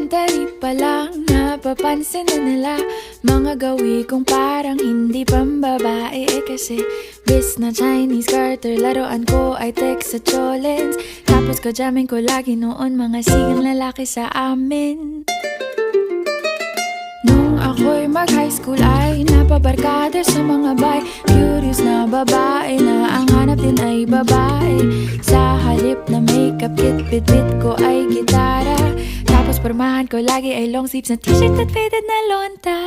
elementary pa lang, napapansin na nila mga gawi kong parang hindi pambabae. Kasi bis na Chinese Carter, laruan ko ay text sa cholens. Tapos kajamin ko lagi noon mga sigang lalaki sa amin. Nung ako'y mag-high school ay napabarkada sa mga bay. Curious na babae na ang hanap din ay babae. Sa halip na makeup kit, bit-bit ko ay gitara. Tapos pormahan ko lagi ay long sleeves na t-shirt at faded na lonta.